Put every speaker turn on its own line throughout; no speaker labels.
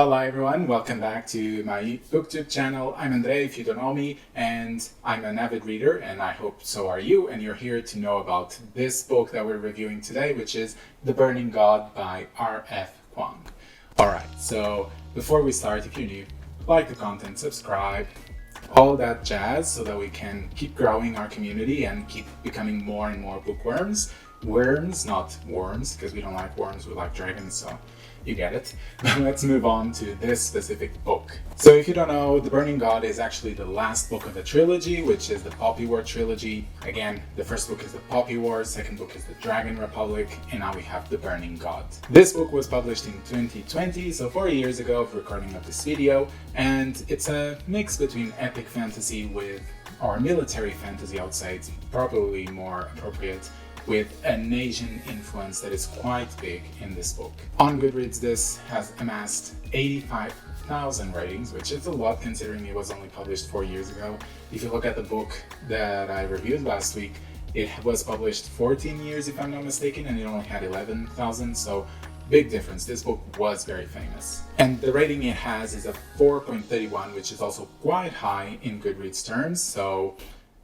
Hello everyone, welcome back to my booktube channel. I'm Andre if you don't know me, and I'm an avid reader, and I hope so are you, and you're here to know about this book that we're reviewing today, which is The Burning God by R.F. Kuang. Alright, so before we start, if you're new, like the content, subscribe, all that jazz, so that we can keep growing our community and keep becoming more and more bookworms. Worms, not worms, because we don't like worms, we like dragons, so you get it. But let's move on to this specific book. So if you don't know, The Burning God is actually the last book of a trilogy, which is the Poppy War trilogy. Again, the first book is the Poppy War, second book is the Dragon Republic, and now we have The Burning God. This book was published in 2020, so 4 years ago of recording of this video, and it's a mix between epic fantasy or military fantasy, I would say. It's probably more appropriate, with an Asian influence that is quite big in this book. On Goodreads, this has amassed 85,000 ratings, which is a lot considering it was only published 4 years ago. If you look at the book that I reviewed last week, it was published 14 years if I'm not mistaken, and it only had 11,000, so big difference. This book was very famous. And the rating it has is a 4.31, which is also quite high in Goodreads terms, so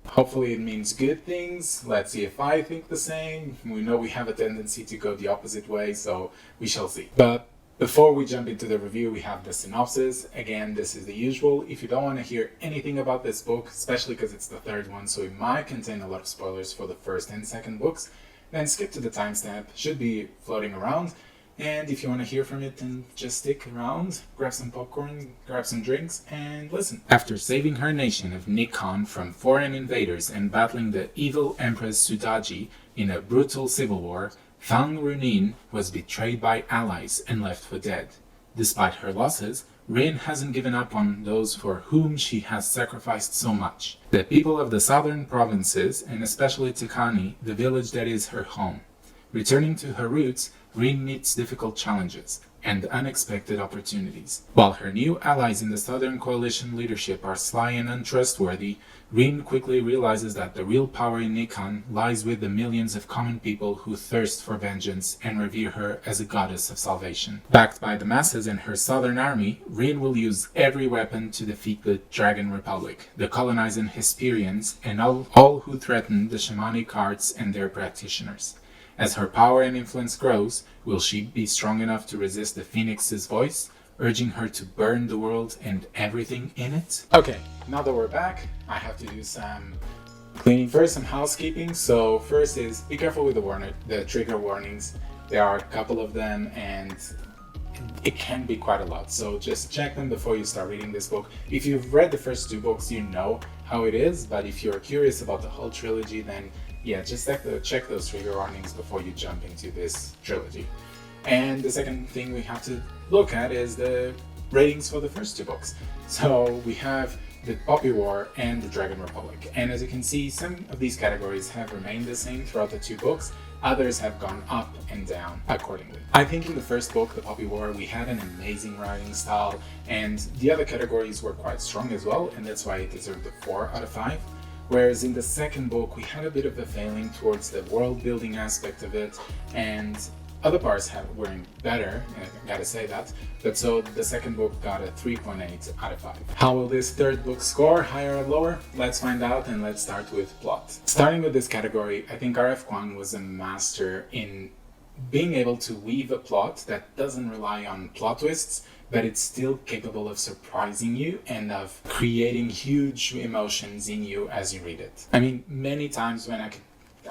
hopefully it means good things. Let's see if I think the same. We know we have a tendency to go the opposite way, so we shall see. But before we jump into the review, we have the synopsis. Again, this is the usual. If you don't want to hear anything about this book, especially because it's the third one, so it might contain a lot of spoilers for the first and second books, then skip to the timestamp. Should be floating around. And if you want to hear from it, then just stick around, grab some popcorn, grab some drinks, and listen. After saving her nation of Nikon from foreign invaders and battling the evil Empress Sudaji in a brutal civil war, Fang Runin was betrayed by allies and left for dead. Despite her losses, Rin hasn't given up on those for whom she has sacrificed so much. The people of the southern provinces, and especially Tikani, the village that is her home. Returning to her roots, Rin meets difficult challenges and unexpected opportunities. While her new allies in the Southern Coalition leadership are sly and untrustworthy, Rin quickly realizes that the real power in Nikon lies with the millions of common people who thirst for vengeance and revere her as a goddess of salvation. Backed by the masses and her southern army, Rin will use every weapon to defeat the Dragon Republic, the colonizing Hesperians, and all who threaten the shamanic arts and their practitioners. As her power and influence grows, will she be strong enough to resist the Phoenix's voice, urging her to burn the world and everything in it? Okay, now that we're back, I have to do some cleaning first, some housekeeping. So first is, be careful with the trigger warnings. There are a couple of them, and it can be quite a lot. So just check them before you start reading this book. If you've read the first two books, you know how it is, but if you're curious about the whole trilogy, then yeah, just check those trigger warnings before you jump into this trilogy. And the second thing we have to look at is the ratings for the first two books. So we have the Poppy War and the Dragon Republic. And as you can see, some of these categories have remained the same throughout the two books. Others have gone up and down accordingly. I think in the first book, The Poppy War, we had an amazing writing style, and the other categories were quite strong as well, and that's why it deserved a 4 out of 5. Whereas in the second book, we had a bit of a failing towards the world building aspect of it, and other parts weren't better, I gotta say that. But so the second book got a 3.8 out of 5. How will this third book score, higher or lower? Let's find out, and let's start with plot. Starting with this category, I think R.F. Kuang was a master in being able to weave a plot that doesn't rely on plot twists, but it's still capable of surprising you and of creating huge emotions in you as you read it. I mean, many times when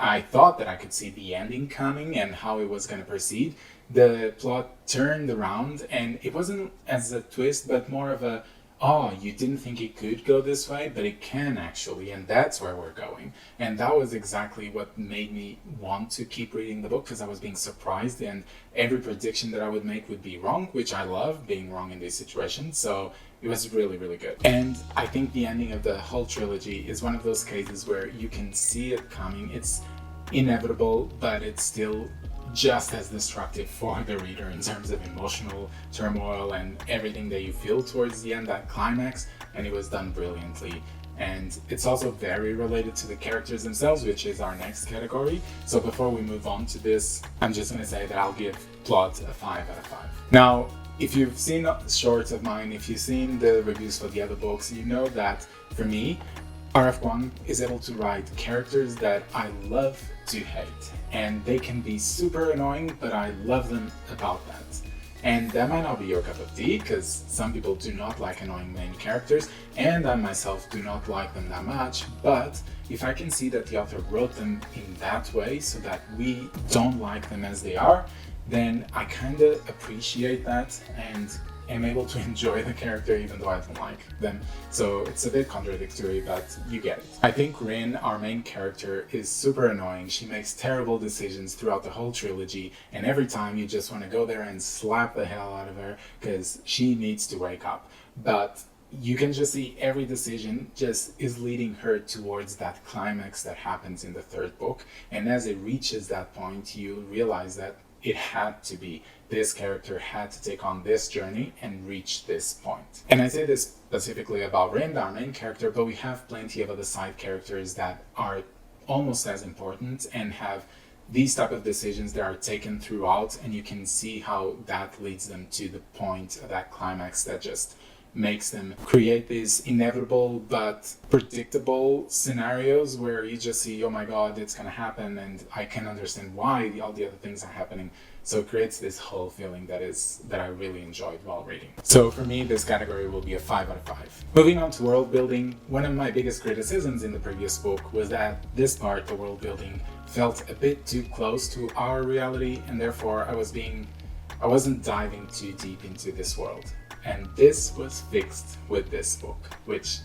I thought that I could see the ending coming and how it was going to proceed, the plot turned around and it wasn't as a twist, but more of a, oh, you didn't think it could go this way, but it can actually, and that's where we're going. And that was exactly what made me want to keep reading the book, because I was being surprised, and every prediction that I would make would be wrong, which I love being wrong in these situations. So it was really, really good. And I think the ending of the whole trilogy is one of those cases where you can see it coming. It's inevitable, but it's still just as destructive for the reader in terms of emotional turmoil and everything that you feel towards the end, that climax, and it was done brilliantly. And it's also very related to the characters themselves, which is our next category. So before we move on to this, I'm just going to say that I'll give plot a 5 out of 5. Now, if you've seen shorts of mine, if you've seen the reviews for the other books, you know that for me, R.F. Kuang is able to write characters that I love to hate. And they can be super annoying, but I love them about that. And that might not be your cup of tea, because some people do not like annoying main characters, and I myself do not like them that much, but if I can see that the author wrote them in that way so that we don't like them as they are, then I kind of appreciate that and am able to enjoy the character even though I don't like them. So it's a bit contradictory, but you get it. I think Rin, our main character, is super annoying. She makes terrible decisions throughout the whole trilogy, and every time you just want to go there and slap the hell out of her because she needs to wake up. But you can just see every decision just is leading her towards that climax that happens in the third book, and as it reaches that point, you realize that it had to be. This character had to take on this journey and reach this point. And I say this specifically about Rin, our main character, but we have plenty of other side characters that are almost as important and have these type of decisions that are taken throughout, and you can see how that leads them to the point of that climax that just makes them create these inevitable but predictable scenarios where you just see, oh my god, it's gonna happen, and I can understand why all the other things are happening. So it creates this whole feeling that I really enjoyed while reading. So for me, this category will be a 5 out of 5. Moving on to world building, one of my biggest criticisms in the previous book was that this part, the world building, felt a bit too close to our reality, and therefore I wasn't diving too deep into this world. And this was fixed with this book, which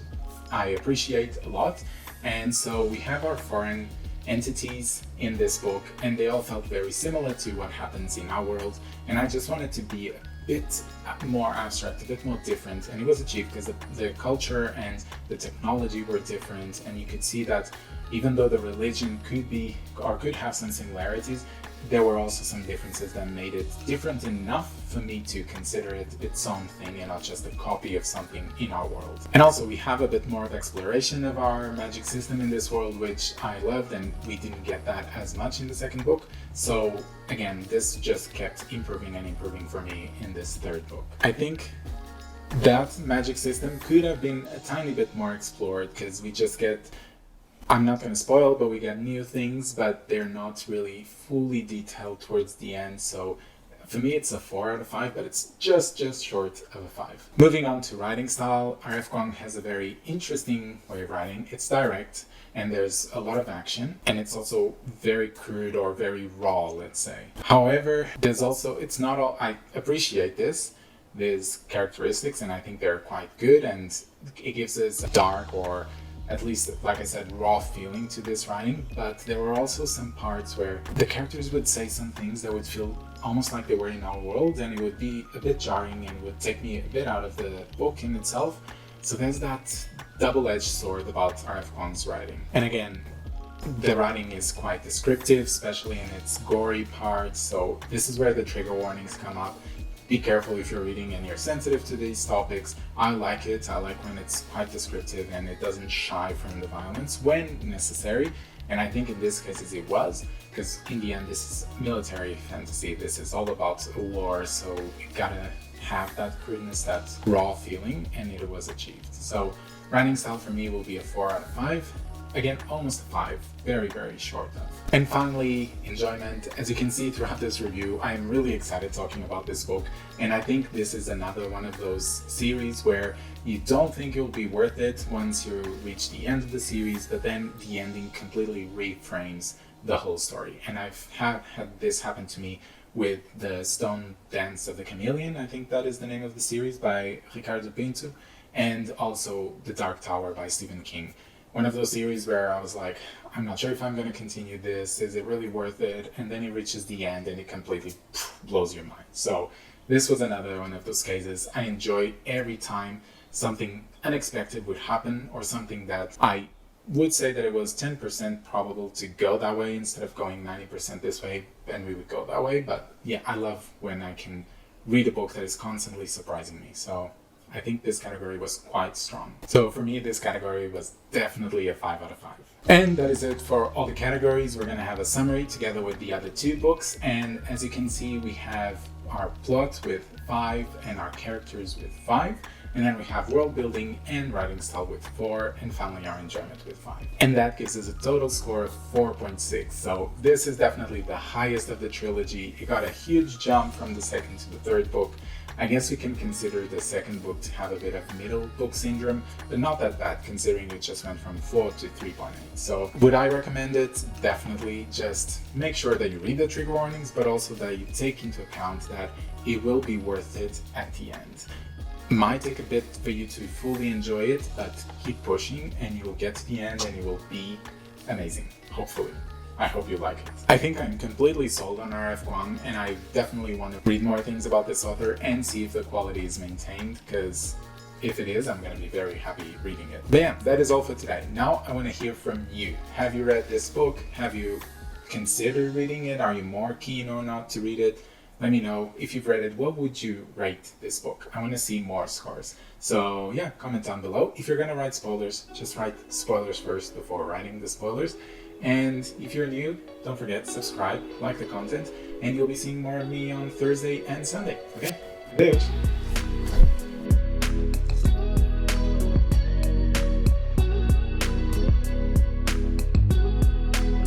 I appreciate a lot. And so we have our foreign entities in this book, and they all felt very similar to what happens in our world. And I just wanted to be a bit more abstract, a bit more different. And it was achieved because the culture and the technology were different. And you could see that even though the religion could be or could have some similarities, there were also some differences that made it different enough for me to consider it its own thing and not just a copy of something in our world. And also we have a bit more of exploration of our magic system in this world, which I loved, and we didn't get that as much in the second book. So again, this just kept improving and improving for me in this third book. I think that magic system could have been a tiny bit more explored, because we just get, I'm not going to spoil, but we get new things, but they're not really fully detailed towards the end. So for me, it's a 4 out of 5, but it's just short of a 5. Moving on to writing style, R.F. Kuang has a very interesting way of writing. It's direct, and there's a lot of action, and it's also very crude or very raw, let's say. However, there's also, it's not all, I appreciate these characteristics, and I think they're quite good, and it gives us a dark, or at least, like I said, raw feeling to this writing. But there were also some parts where the characters would say some things that would feel almost like they were in our world, and it would be a bit jarring and would take me a bit out of the book in itself. So there's that double-edged sword about R.F. Kuang's writing. And again, the writing is quite descriptive, especially in its gory parts, so this is where the trigger warnings come up. Be careful if you're reading and you're sensitive to these topics. I like it. I like when it's quite descriptive and it doesn't shy from the violence when necessary. And I think in this case it was, because in the end this is military fantasy. This is all about a war, so you gotta have that crudeness, that raw feeling, and it was achieved. So writing style for me will be a 4 out of 5. Again, almost a 5, very short of. And finally, enjoyment. As you can see throughout this review, I am really excited talking about this book, and I think this is another one of those series where you don't think it will be worth it once you reach the end of the series, but then the ending completely reframes the whole story. And I've had this happen to me with the Stone Dance of the Chameleon, I think that is the name of the series, by Ricardo Pinto, and also The Dark Tower by Stephen King. One of those series where I was like, I'm not sure if I'm going to continue this, is it really worth it? And then it reaches the end and it completely blows your mind. So this was another one of those cases. I enjoy every time something unexpected would happen, or something that I would say that it was 10% probable to go that way instead of going 90% this way, and we would go that way. But yeah, I love when I can read a book that is constantly surprising me. So I think this category was quite strong. So for me, this category was definitely a 5 out of 5. And that is it for all the categories. We're going to have a summary together with the other 2 books. And as you can see, we have our plot with 5 and our characters with 5. And then we have world building and writing style with 4 and finally our enjoyment with 5. And that gives us a total score of 4.6. So this is definitely the highest of the trilogy. It got a huge jump from the second to the third book. I guess we can consider the second book to have a bit of middle book syndrome, but not that bad considering it just went from 4 to 3.8. So would I recommend it? Definitely. Just make sure that you read the trigger warnings, but also that you take into account that it will be worth it at the end. Might take a bit for you to fully enjoy it, but keep pushing and you will get to the end and it will be amazing, hopefully. I hope you like it. I think I'm completely sold on R.F. Kuang, and I definitely want to read more things about this author and see if the quality is maintained, because if it is, I'm going to be very happy reading it. But yeah, that is all for today. Now I want to hear from you. Have you read this book? Have you considered reading it? Are you more keen or not to read it? Let me know. If you've read it, what would you rate this book? I want to see more scores. So yeah, comment down below. If you're going to write spoilers, just write spoilers first before writing the spoilers. And if you're new, don't forget, subscribe, like the content, and you'll be seeing more of me on Thursday and Sunday. Okay? Adeus!